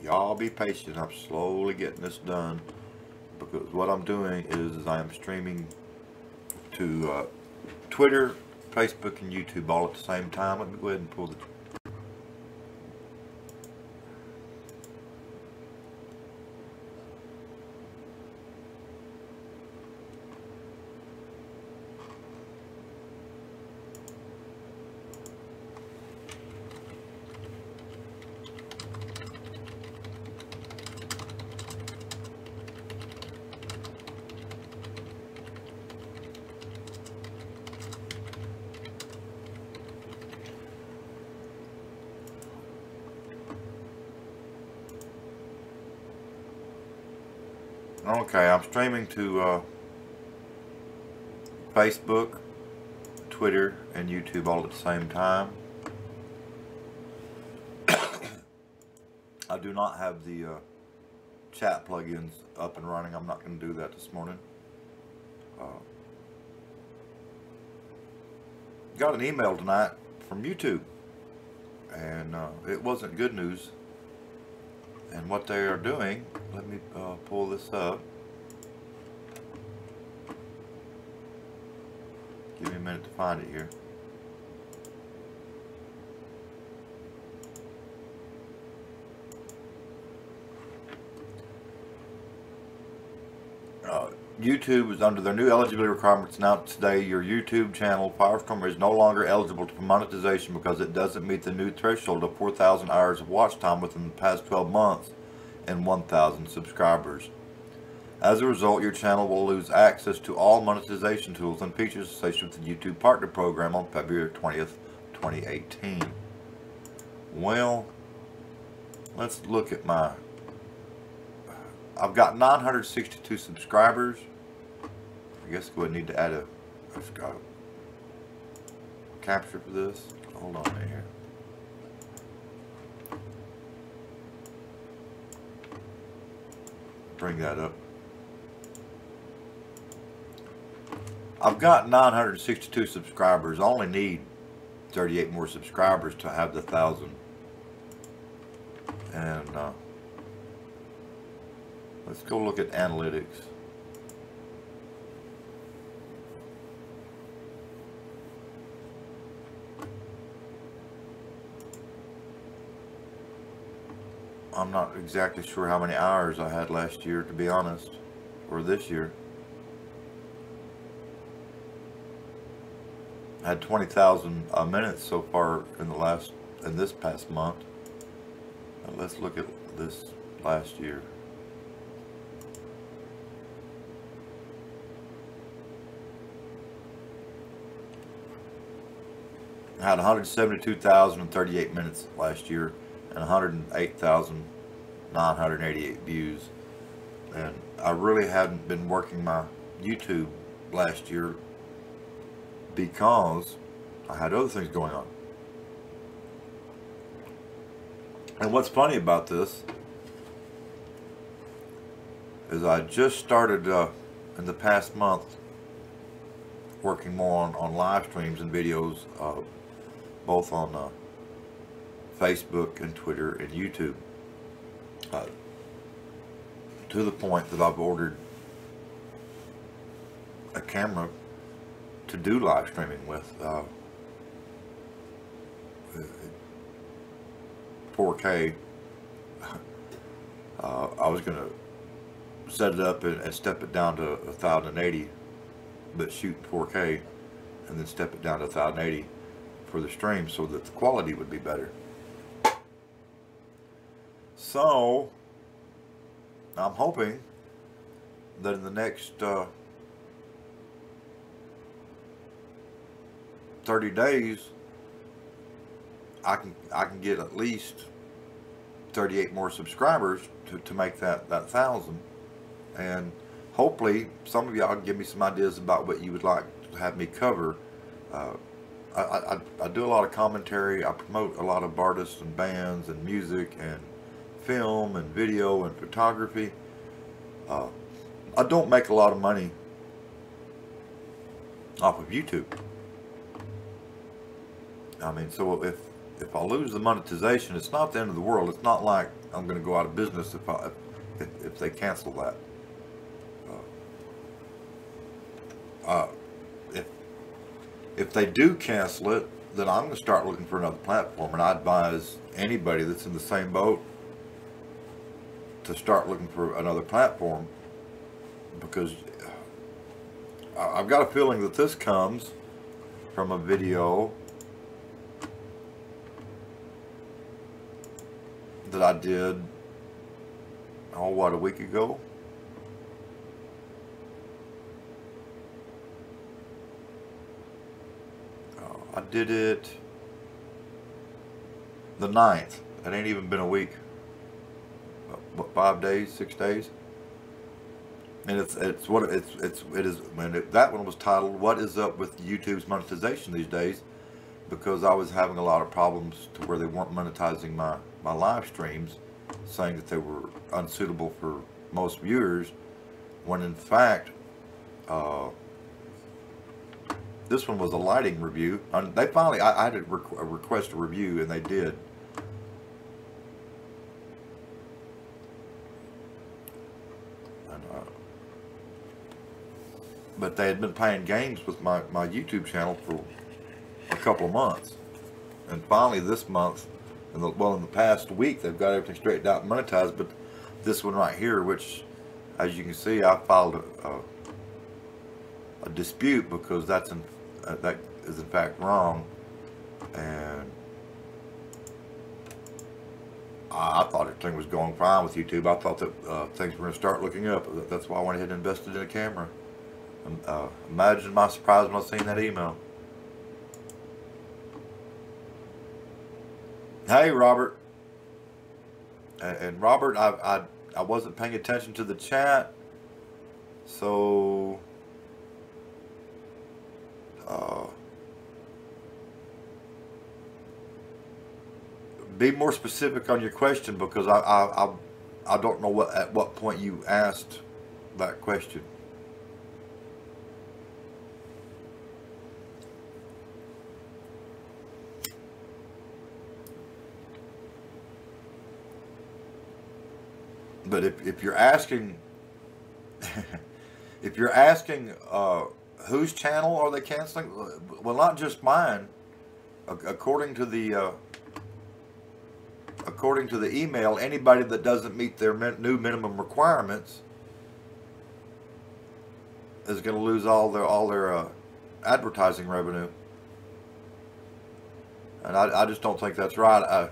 y'all be patient. I'm slowly getting this done, because what I'm doing is I am streaming to Twitter, Facebook, and YouTube all at the same time. Let me go ahead and pull the... Okay, I'm streaming to Facebook, Twitter, and YouTube all at the same time. I do not have the chat plugins up and running. I'm not going to do that this morning. Got an email tonight from YouTube, and it wasn't good news. And what they are doing, let me pull this up. Give me a minute to find it here. YouTube is under their new eligibility requirements announced today. Your YouTube channel, Firestorm, is no longer eligible for monetization because it doesn't meet the new threshold of 4,000 hours of watch time within the past 12 months and 1,000 subscribers. As a result, your channel will lose access to all monetization tools and features associated with the YouTube Partner Program on February 20th, 2018. Well, let's look at my... I've got 962 subscribers. I guess we would need to add a capture for this. Hold on a minute here. Bring that up. I've got 962 subscribers. I only need 38 more subscribers to have the 1,000. And let's go look at analytics. I'm not exactly sure how many hours I had last year, to be honest, or this year. I had 20,000 minutes so far in this past month. Now let's look at this last year. I had 172,038 minutes last year and 108,988 views. And I really hadn't been working my YouTube last year because I had other things going on. And what's funny about this is I just started in the past month working more on live streams and videos, both on Facebook and Twitter and YouTube, to the point that I've ordered a camera to do live streaming with, 4K. I was going to set it up and step it down to 1080, but shoot 4K and then step it down to 1080 for the stream so that the quality would be better. So I'm hoping that in the next 30 days I can get at least 38 more subscribers to make that 1,000, and hopefully some of y'all can give me some ideas about what you would like to have me cover. I do a lot of commentary. I promote a lot of artists and bands and music and film and video and photography. I don't make a lot of money off of YouTube. I mean, so if I lose the monetization, it's not the end of the world. It's not like I'm going to go out of business if they cancel that. Uh, if they do cancel it, then I'm going to start looking for another platform, and I advise anybody that's in the same boat to start looking for another platform, because I've got a feeling that this comes from a video that I did, oh, what, a week ago? I did it the 9th. It ain't even been a week. What, 5 days, 6 days? And it is when that one was titled "What is up with YouTube's monetization these days?" Because I was having a lot of problems to where they weren't monetizing my live streams, saying that they were unsuitable for most viewers, when in fact this one was a lighting review. They finally, I had to request a review, and they did. But they had been playing games with my YouTube channel for a couple of months. And finally this month, in the past week, they've got everything straightened out and monetized. But this one right here, which, as you can see, I filed a dispute because that is in fact wrong. And I thought everything was going fine with YouTube. I thought that things were going to start looking up. That's why I went ahead and invested in a camera. Imagine my surprise when I seen that email. Hey, Robert. And Robert, I wasn't paying attention to the chat, so be more specific on your question, because I don't know at what point you asked that question. But if you're asking, if you're asking whose channel are they canceling, well, not just mine. According to the email, anybody that doesn't meet their new minimum requirements is going to lose all their advertising revenue, and I just don't think that's right.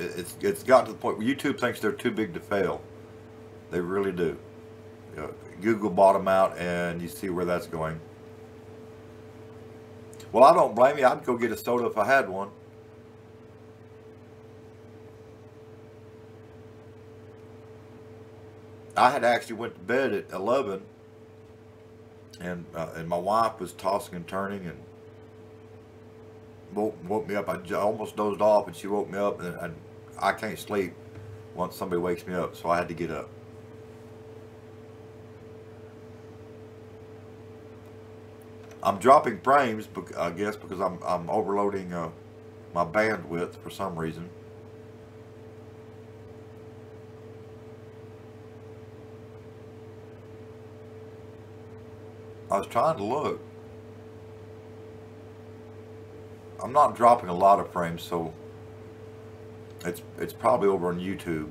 It's gotten to the point where YouTube thinks they're too big to fail. They really do. Google bought them out, and you see where that's going. Well, I don't blame you. I'd go get a soda if I had one. I had actually went to bed at 11, and my wife was tossing and turning and woke me up. I almost dozed off, and she woke me up, and I can't sleep once somebody wakes me up, so I had to get up. I'm dropping frames, I guess, because I'm overloading my bandwidth for some reason. I was trying to look. I'm not dropping a lot of frames, so it's probably over on YouTube.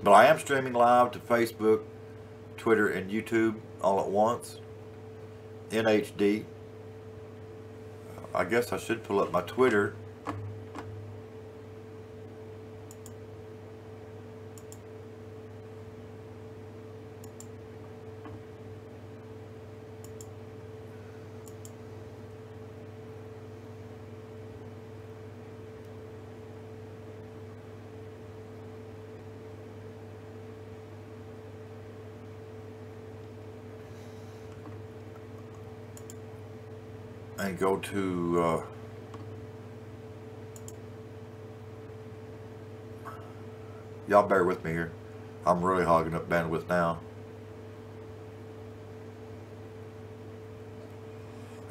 But I am streaming live to Facebook, Twitter, and YouTube all at once in HD. I guess I should pull up my Twitter. And go to y'all bear with me here. I'm really hogging up bandwidth now.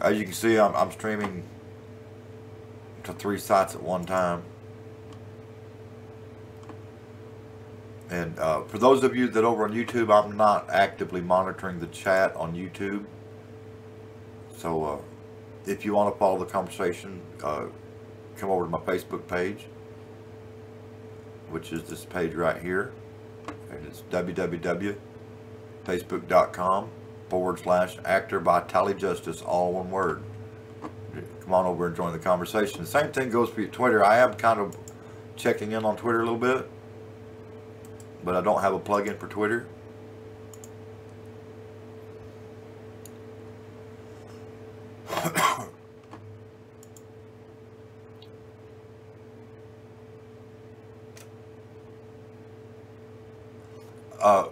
As you can see, I'm streaming to 3 sites at one time. And for those of you that over on YouTube, I'm not actively monitoring the chat on YouTube. So if you want to follow the conversation, come over to my Facebook page, which is this page right here. And it's www.facebook.com/actor by Justice, all one word. Come on over and join the conversation. The same thing goes for your Twitter. I am kind of checking in on Twitter a little bit, but I don't have a plug-in for Twitter.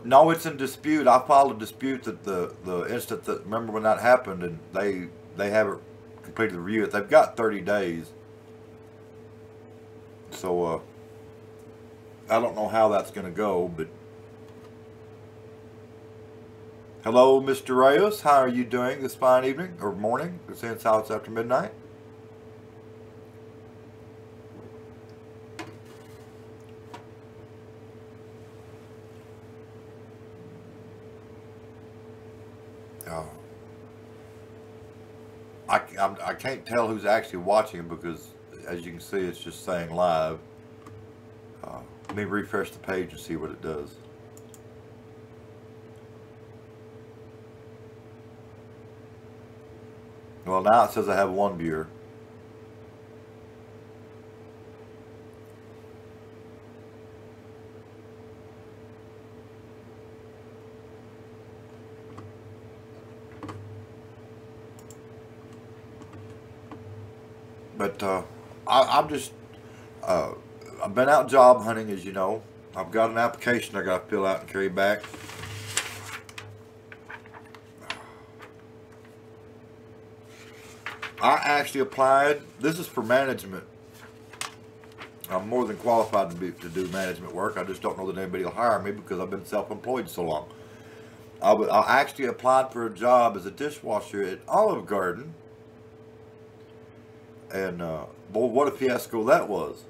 No, it's in dispute. I filed a dispute that the instant that, remember when that happened, and they haven't completed the review. They've got 30 days. So I don't know how that's going to go, but hello, Mr. Reyes. How are you doing this fine evening or morning? Since how it's after midnight. I can't tell who's actually watching because, as you can see, it's just saying live. Let me refresh the page and see what it does. Well, now it says I have 1 viewer. But I've been out job hunting, as you know. I've got an application I got to fill out and carry back. I actually applied. This is for management. I'm more than qualified to do management work. I just don't know that anybody will hire me because I've been self-employed so long. I actually applied for a job as a dishwasher at Olive Garden. And boy, what a fiasco that was.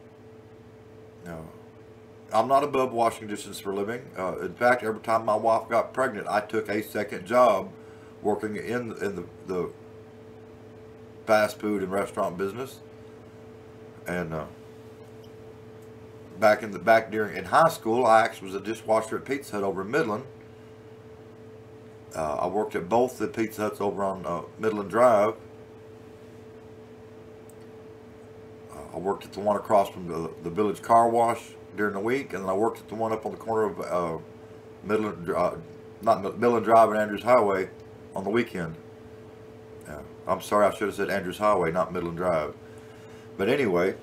I'm not above washing dishes for a living. In fact, every time my wife got pregnant, I took a second job working in the fast food and restaurant business. And in high school, I actually was a dishwasher at Pizza Hut over in Midland. I worked at both the Pizza Huts over on Midland Drive. I worked at the one across from the Village Car Wash during the week, and then I worked at the one up on the corner of Midland Drive and Andrews Highway on the weekend. I'm sorry, I should have said Andrews Highway, not Midland Drive. But anyway,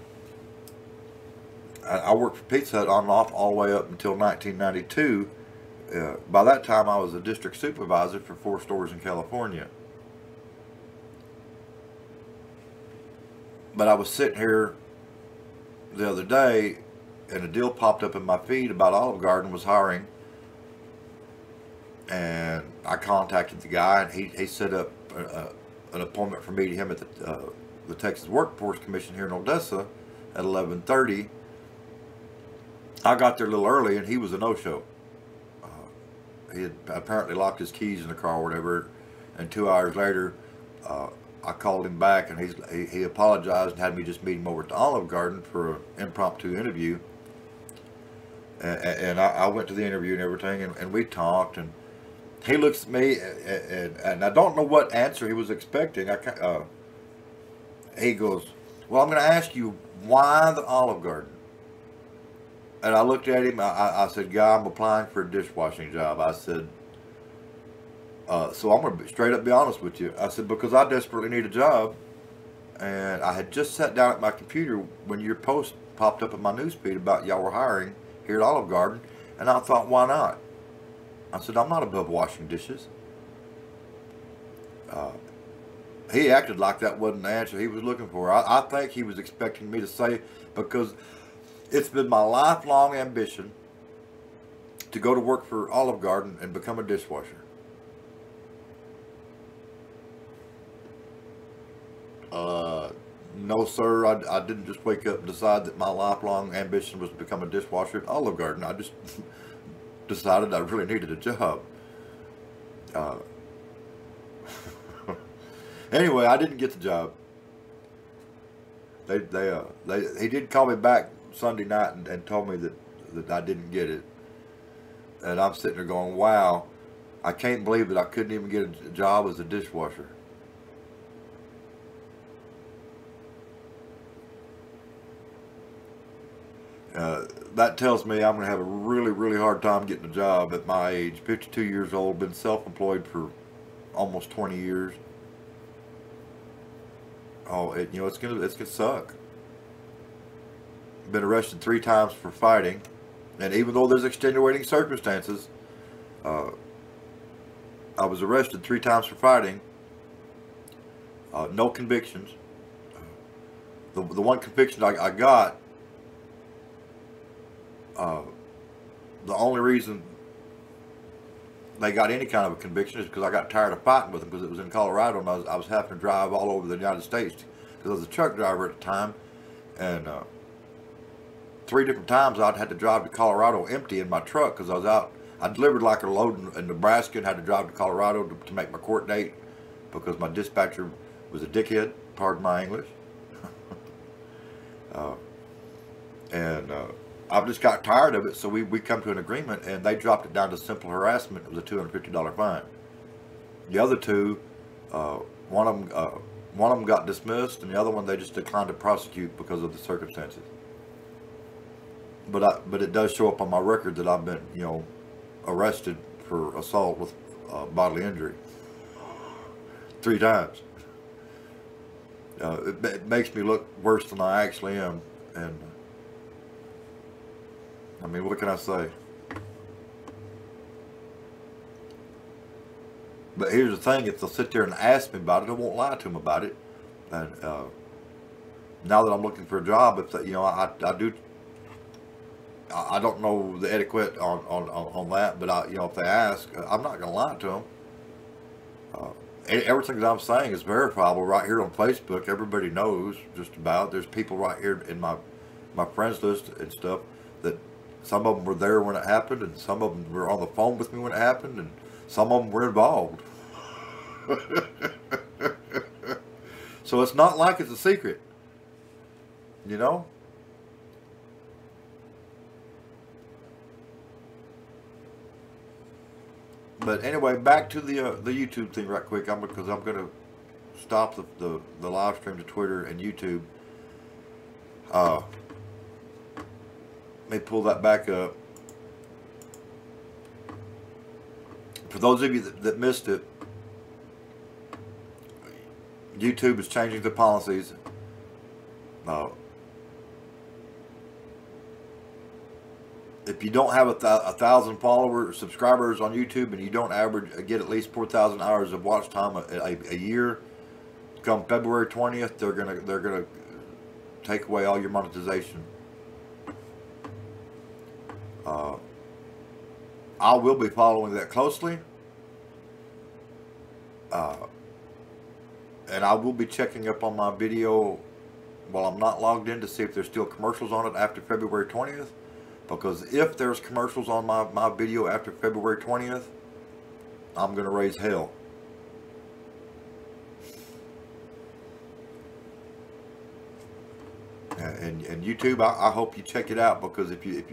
I worked for Pizza Hut on and off all the way up until 1992. By that time, I was a district supervisor for 4 stores in California. But I was sitting here the other day, and a deal popped up in my feed about Olive Garden was hiring. And I contacted the guy, and he set up an appointment for me to him at the Texas Workforce Commission here in Odessa at 11:30. I got there a little early, and he was a no-show. He had apparently locked his keys in the car or whatever, and 2 hours later, I called him back, and he apologized and had me just meet him over at the Olive Garden for an impromptu interview. And I went to the interview and everything, and we talked, and he looks at me, and I don't know what answer he was expecting. He goes, well, I'm going to ask you, why the Olive Garden? And I looked at him, I said, guy, I'm applying for a dishwashing job. I said, so I'm going to straight up be honest with you. I said, because I desperately need a job, and I had just sat down at my computer when your post popped up in my newsfeed about y'all were hiring here at Olive Garden, and I thought, why not? I said, I'm not above washing dishes. He acted like that wasn't the answer he was looking for. I think he was expecting me to say, because it's been my lifelong ambition to go to work for Olive Garden and become a dishwasher. No, sir. I didn't just wake up and decide that my lifelong ambition was to become a dishwasher at Olive Garden. I just decided I really needed a job. Anyway, I didn't get the job. He did call me back Sunday night and told me that I didn't get it. And I'm sitting there going, wow, I can't believe that I couldn't even get a job as a dishwasher. That tells me I'm going to have a really, really hard time getting a job at my age. 52 years old, been self-employed for almost 20 years. Oh, it's gonna suck. Been arrested 3 times for fighting, and even though there's extenuating circumstances, I was arrested 3 times for fighting. No convictions. The one conviction I got, the only reason they got any kind of a conviction is because I got tired of fighting with them, because it was in Colorado and I was having to drive all over the United States because I was a truck driver at the time, and 3 different times I'd had to drive to Colorado empty in my truck because I was out. I delivered like a load in Nebraska and had to drive to Colorado to make my court date because my dispatcher was a dickhead, pardon my English. I just got tired of it, so we come to an agreement, and they dropped it down to simple harassment. It was a $250 fine. The other 2, one of them got dismissed, and the other one they just declined to prosecute because of the circumstances. But it does show up on my record that I've been, arrested for assault with bodily injury 3 times. It makes me look worse than I actually am, and I mean, what can I say? But here's the thing, if they'll sit there and ask me about it, I won't lie to them about it. And now that I'm looking for a job, if I don't know the etiquette on that, but if they ask, I'm not going to lie to them. Everything that I'm saying is verifiable right here on Facebook. Everybody knows just about. There's people right here in my friends list and stuff that some of them were there when it happened, and some of them were on the phone with me when it happened, and some of them were involved. So it's not like it's a secret, But anyway, back to the YouTube thing right quick. Because I'm going to stop the live stream to Twitter and YouTube. Let me pull that back up. For those of you that missed it, YouTube is changing the policies. If you don't have 1,000 subscribers on YouTube, and you don't get at least 4,000 hours of watch time a year, come February 20th, they're gonna take away all your monetization. I will be following that closely, and I will be checking up on my video while I'm not logged in to see if there's still commercials on it after February 20th. Because if there's commercials on my video after February 20th, I'm going to raise hell. And YouTube, I hope you check it out, because if you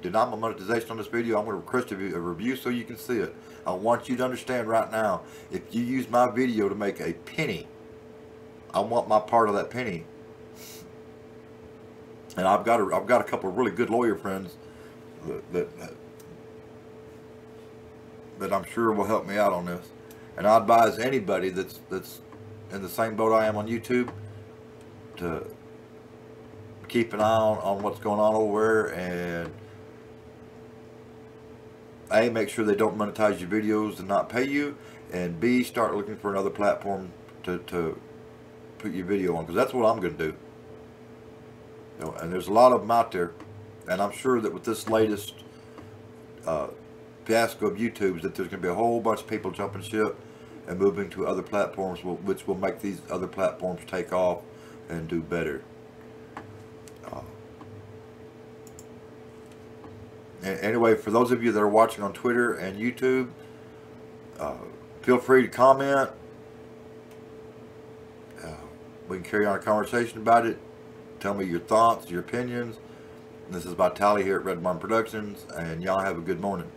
deny my monetization on this video, I'm going to request a review so you can see it. I want you to understand right now, if you use my video to make a penny, I want my part of that penny. And I've got a couple of really good lawyer friends that I'm sure will help me out on this. And I advise anybody that's in the same boat I am on YouTube to keep an eye on what's going on over there, and A, make sure they don't monetize your videos and not pay you, and B, start looking for another platform to put your video on, because that's what I'm going to do. And there's a lot of them out there, and I'm sure that with this latest fiasco of YouTube's, that there's going to be a whole bunch of people jumping ship, and moving to other platforms, which will make these other platforms take off and do better. Anyway, for those of you that are watching on Twitter and YouTube, feel free to comment. We can carry on a conversation about it. Tell me your thoughts, your opinions. This is Vitali here at Red Barn Productions, and y'all have a good morning.